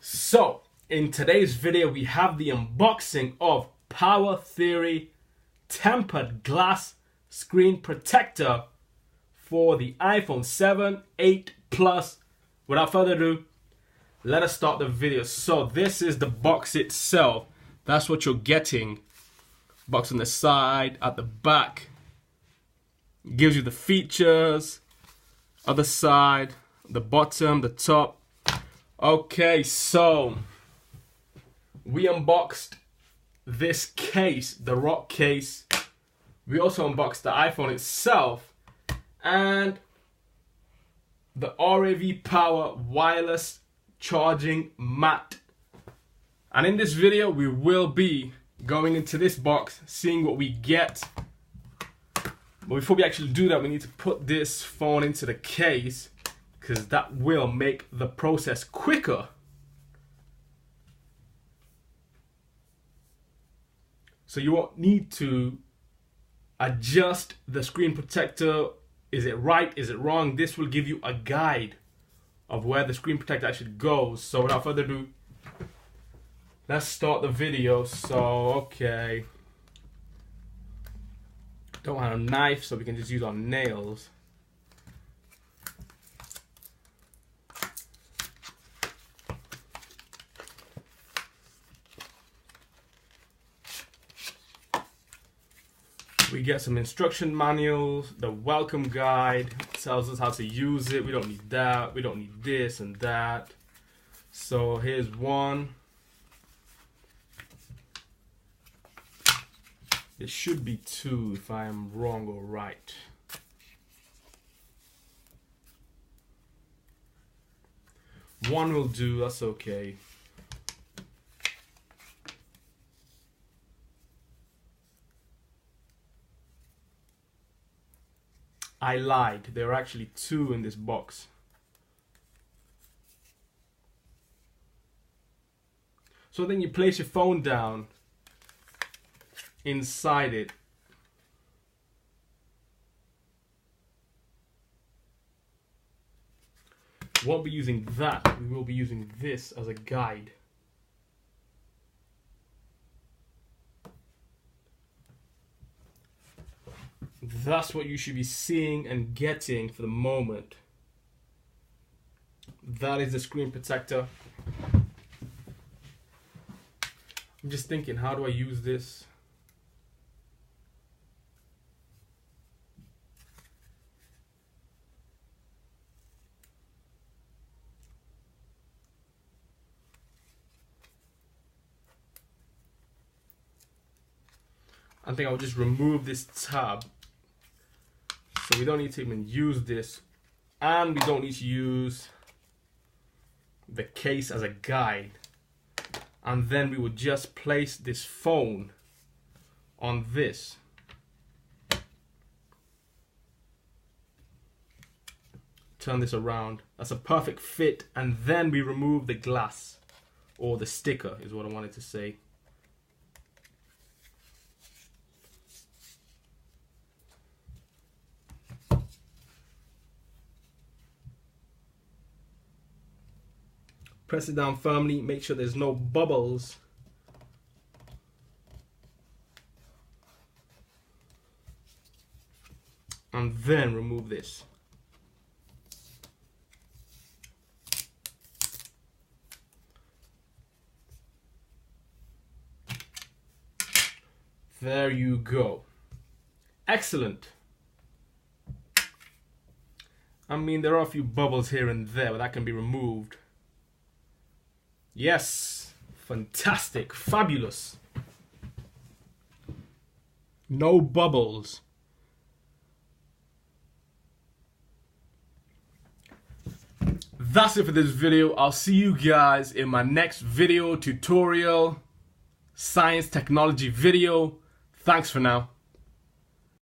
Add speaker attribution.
Speaker 1: So, in today's video, we have the unboxing of Power Theory tempered glass screen protector for the iPhone 7, 8 Plus. Without further ado, let us start the video. So this is the box itself. That's what you're getting. Box on the side, at the back. Gives you the features. Other side, the bottom, the top. Okay, so we unboxed this case, the rock case. We also unboxed the iPhone itself and the RAV Power wireless charging mat. And in this video, we will be going into this box, seeing what we get. But before we actually do that, we need to put this phone into the case, because that will make the process quicker. So you won't need to adjust the screen protector. Is it right? Is it wrong? This will give you a guide of where the screen protector actually goes. So without further ado, let's start the video. So, okay. Don't have a knife, so we can just use our nails. We get some instruction manuals, the welcome guide tells us how to use it. We don't need that, we don't need this and that. So here's one. There should be two if I am wrong or right. One will do, that's okay. I lied, there are actually two in this box. So then you place your phone down inside it. We won't be using that, we will be using this as a guide. That's what you should be seeing and getting for the moment. That is the screen protector. I'm just thinking, how do I use this? I think I'll just remove this tab. So we don't need to even use this, and we don't need to use the case as a guide. And then we would just place this phone on this. Turn this around. That's a perfect fit. And then we remove the glass, or the sticker is what I wanted to say. Press it down firmly, make sure there's no bubbles. And then remove this. There you go. Excellent. I mean, there are a few bubbles here and there, but that can be removed. Yes, fantastic, fabulous. No bubbles. That's it for this video. I'll see you guys in my next video tutorial, science technology video. Thanks for now.